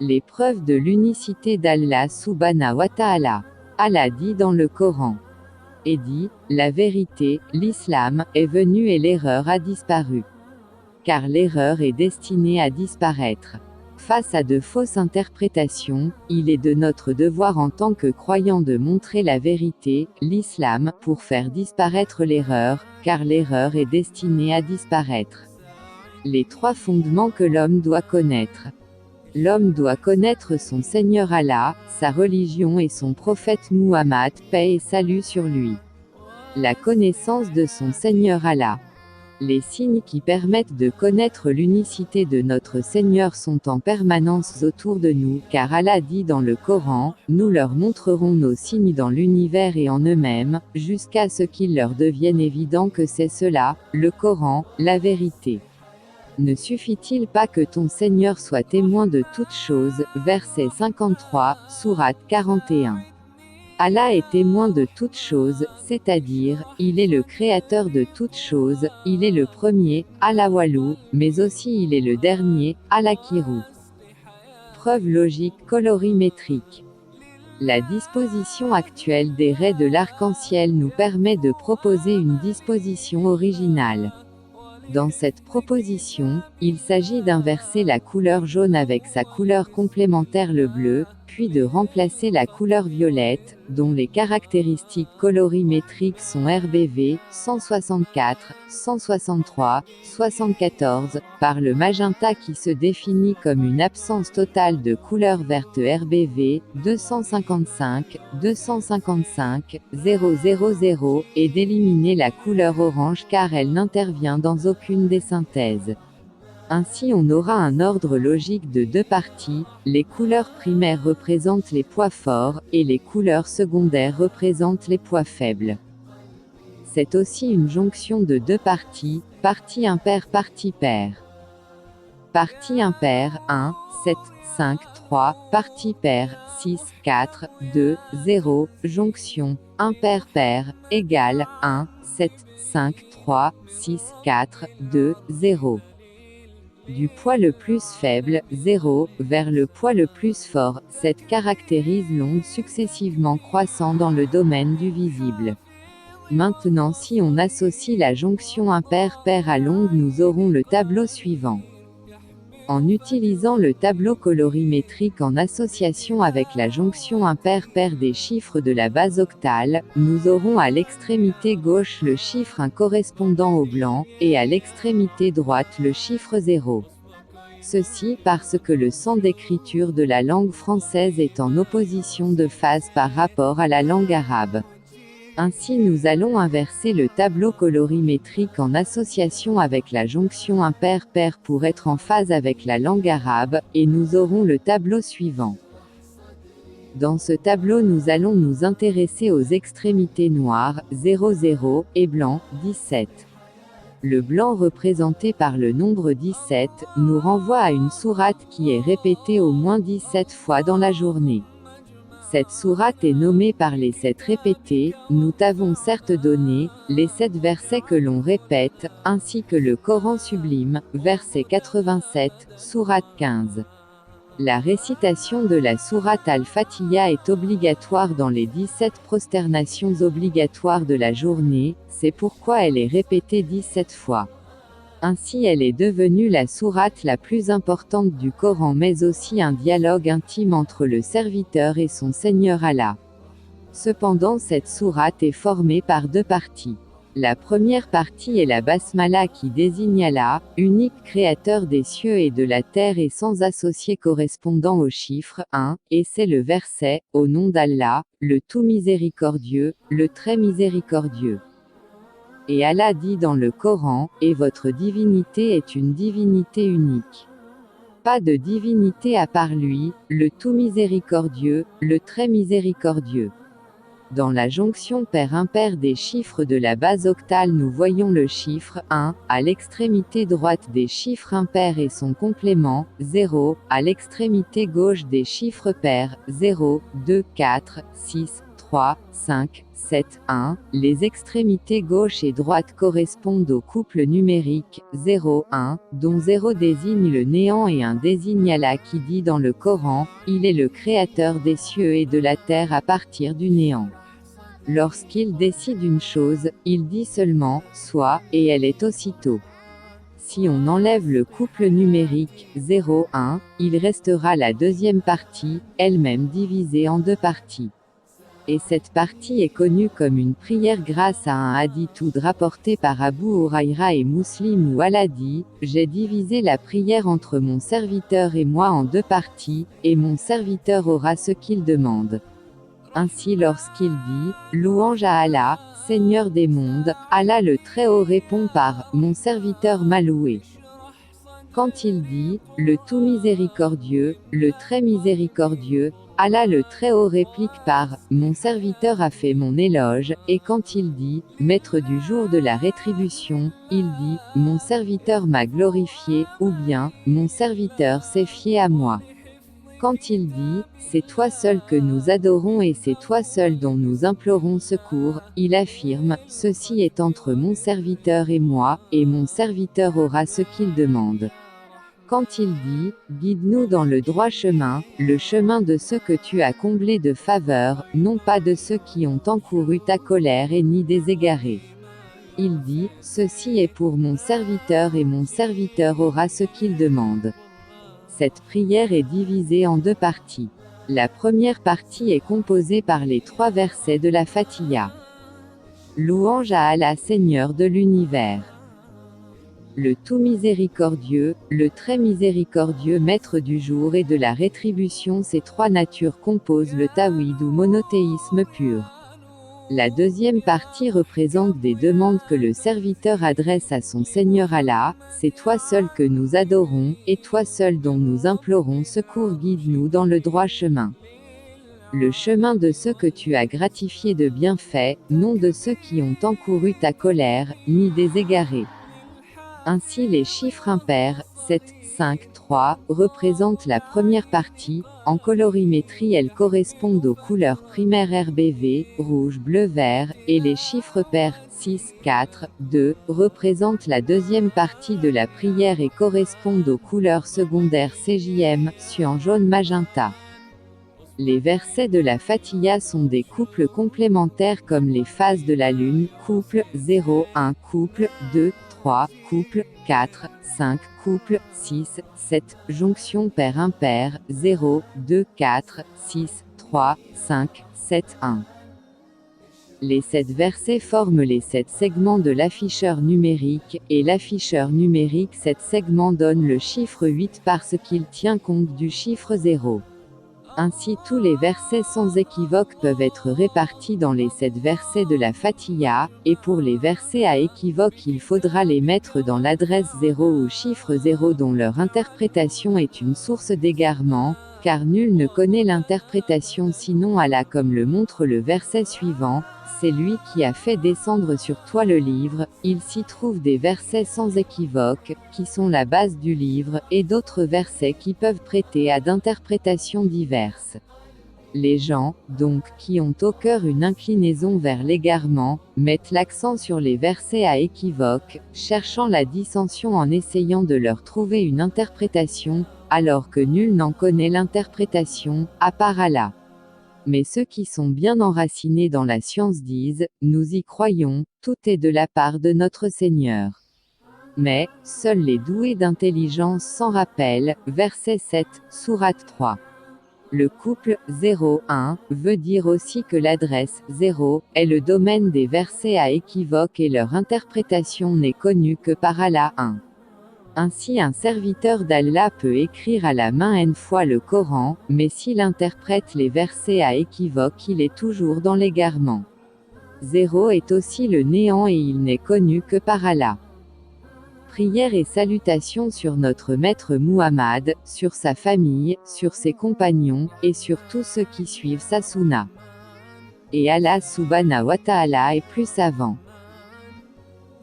Les preuves de l'unicité d'Allah subhanahu wa ta'ala. Allah dit dans le Coran. Et dit, la vérité, l'islam, est venu et l'erreur a disparu. Car l'erreur est destinée à disparaître. Face à de fausses interprétations, il est de notre devoir en tant que croyants de montrer la vérité, l'islam, pour faire disparaître l'erreur, car l'erreur est destinée à disparaître. Les 3 fondements que l'homme doit connaître. L'homme doit connaître son Seigneur Allah, sa religion et son prophète Muhammad, paix et salut sur lui. La connaissance de son Seigneur Allah. Les signes qui permettent de connaître l'unicité de notre Seigneur sont en permanence autour de nous, car Allah dit dans le Coran, nous leur montrerons nos signes dans l'univers et en eux-mêmes, jusqu'à ce qu'il leur devienne évident que c'est cela, le Coran, la vérité. Ne suffit-il pas que ton Seigneur soit témoin de toutes choses, verset 53, sourate 41. Allah est témoin de toutes choses, c'est-à-dire, il est le créateur de toutes choses, il est le premier, Al-Awwalu, mais aussi il est le dernier, Al-Akhiru. Preuve logique colorimétrique. La disposition actuelle des raies de l'arc-en-ciel nous permet de proposer une disposition originale. Dans cette proposition, il s'agit d'inverser la couleur jaune avec sa couleur complémentaire le bleu, puis de remplacer la couleur violette, dont les caractéristiques colorimétriques sont RBV, 164, 163, 74, par le magenta qui se définit comme une absence totale de couleur verte RBV, 255, 255, 000, et d'éliminer la couleur orange car elle n'intervient dans aucune des synthèses. Ainsi on aura un ordre logique de 2 parties, les couleurs primaires représentent les poids forts, et les couleurs secondaires représentent les poids faibles. C'est aussi une jonction de 2 parties, partie impaire partie paire. Partie impaire, 1, 7, 5, 3, partie paire, 6, 4, 2, 0, jonction, impaire paire, égale, 1, 7, 5, 3, 6, 4, 2, 0. Du poids le plus faible, 0, vers le poids le plus fort, cette caractérise l'onde successivement croissant dans le domaine du visible. Maintenant si on associe la jonction impaire-paire à l'onde nous aurons le tableau suivant. En utilisant le tableau colorimétrique en association avec la jonction impaire-paire des chiffres de la base octale, nous aurons à l'extrémité gauche le chiffre 1 correspondant au blanc, et à l'extrémité droite le chiffre 0. Ceci parce que le sens d'écriture de la langue française est en opposition de phase par rapport à la langue arabe. Ainsi nous allons inverser le tableau colorimétrique en association avec la jonction impaire-paire pour être en phase avec la langue arabe, et nous aurons le tableau suivant. Dans ce tableau nous allons nous intéresser aux extrémités noires, 00, et blanc, 17. Le blanc représenté par le nombre 17, nous renvoie à une sourate qui est répétée au moins 17 fois dans la journée. Cette sourate est nommée par les 7 répétés, nous t'avons certes donné, les 7 versets que l'on répète, ainsi que le Coran sublime, verset 87, sourate 15. La récitation de la sourate Al-Fatiha est obligatoire dans les 17 prosternations obligatoires de la journée, c'est pourquoi elle est répétée 17 fois. Ainsi elle est devenue la sourate la plus importante du Coran mais aussi un dialogue intime entre le serviteur et son Seigneur Allah. Cependant cette sourate est formée par 2 parties. La première partie est la basmala qui désigne Allah, unique créateur des cieux et de la terre et sans associé correspondant au chiffre 1, et c'est le verset, au nom d'Allah, le tout miséricordieux, le très miséricordieux. Et Allah dit dans le Coran, et votre divinité est une divinité unique. Pas de divinité à part lui, le tout miséricordieux, le très miséricordieux. Dans la jonction paire-impaire des chiffres de la base octale nous voyons le chiffre 1, à l'extrémité droite des chiffres impairs et son complément, 0, à l'extrémité gauche des chiffres pairs, 0, 2, 4, 6, 3. 3, 5, 7, 1. Les extrémités gauche et droite correspondent au couple numérique 0, 1, dont 0 désigne le néant et 1 désigne Allah qui dit dans le Coran, il est le créateur des cieux et de la terre à partir du néant. Lorsqu'il décide une chose, il dit seulement « soit » et elle est aussitôt. Si on enlève le couple numérique 0, 1, il restera la deuxième partie, elle-même divisée en deux parties. Et cette partie est connue comme une prière grâce à un hadith rapporté par Abu Huraïra et Muslim où Allah dit « J'ai divisé la prière entre mon serviteur et moi en deux parties, et mon serviteur aura ce qu'il demande. » Ainsi lorsqu'il dit « Louange à Allah, Seigneur des mondes », Allah le Très-Haut répond par « Mon serviteur m'a loué ». Quand il dit « Le tout miséricordieux, le très miséricordieux », Allah le Très-Haut réplique par « Mon serviteur a fait mon éloge », et quand il dit « Maître du jour de la rétribution », il dit « Mon serviteur m'a glorifié » ou bien « Mon serviteur s'est fié à moi ». Quand il dit « C'est toi seul que nous adorons et c'est toi seul dont nous implorons secours », il affirme « Ceci est entre mon serviteur et moi, et mon serviteur aura ce qu'il demande ». Quand il dit « Guide-nous dans le droit chemin, le chemin de ceux que tu as comblés de faveur, non pas de ceux qui ont encouru ta colère et ni des égarés ». Il dit « Ceci est pour mon serviteur et mon serviteur aura ce qu'il demande ». Cette prière est divisée en deux parties. La première partie est composée par les 3 versets de la Fatiha. Louange à Allah Seigneur de l'univers. Le tout miséricordieux, le très miséricordieux maître du jour et de la rétribution. Ces 3 natures composent le tawhid ou monothéisme pur. La deuxième partie représente des demandes que le serviteur adresse à son Seigneur Allah, c'est toi seul que nous adorons, et toi seul dont nous implorons secours, guide-nous dans le droit chemin. Le chemin de ceux que tu as gratifiés de bienfaits, non de ceux qui ont encouru ta colère, ni des égarés. Ainsi les chiffres impairs, 7, 5, 3, représentent la première partie. En colorimétrie elles correspondent aux couleurs primaires RBV, rouge, bleu, vert, et les chiffres pairs, 6, 4, 2, représentent la deuxième partie de la prière et correspondent aux couleurs secondaires CJM, cyan, jaune, magenta. Les versets de la Fatiha sont des couples complémentaires comme les phases de la lune, couple, 0, 1, couple, 2, 3, couple, 4, 5, couple, 6, 7, jonction pair-impair, 0, 2, 4, 6, 3, 5, 7, 1. Les 7 versets forment les 7 segments de l'afficheur numérique, et l'afficheur numérique 7 segments donne le chiffre 8 parce qu'il tient compte du chiffre 0. Ainsi tous les versets sans équivoque peuvent être répartis dans les 7 versets de la Fatiha, et pour les versets à équivoque il faudra les mettre dans l'adresse 0 ou chiffre 0 dont leur interprétation est une source d'égarement, car nul ne connaît l'interprétation sinon Allah comme le montre le verset suivant. C'est lui qui a fait descendre sur toi le livre, il s'y trouve des versets sans équivoque, qui sont la base du livre, et d'autres versets qui peuvent prêter à d'interprétations diverses. Les gens, donc, qui ont au cœur une inclinaison vers l'égarement, mettent l'accent sur les versets à équivoque, cherchant la dissension en essayant de leur trouver une interprétation, alors que nul n'en connaît l'interprétation, à part Allah. Mais ceux qui sont bien enracinés dans la science disent, nous y croyons, tout est de la part de notre Seigneur. Mais, seuls les doués d'intelligence s'en rappellent, verset 7, sourate 3. Le couple 0-1 veut dire aussi que l'adresse 0 est le domaine des versets à équivoque et leur interprétation n'est connue que par Allah 1. Ainsi un serviteur d'Allah peut écrire à la main n fois le Coran, mais s'il interprète les versets à équivoque il est toujours dans l'égarement. 0 est aussi le néant et il n'est connu que par Allah. Prières et salutations sur notre maître Muhammad, sur sa famille, sur ses compagnons, et sur tous ceux qui suivent sa sunna. Et Allah subhanahu wa ta'ala est plus savant.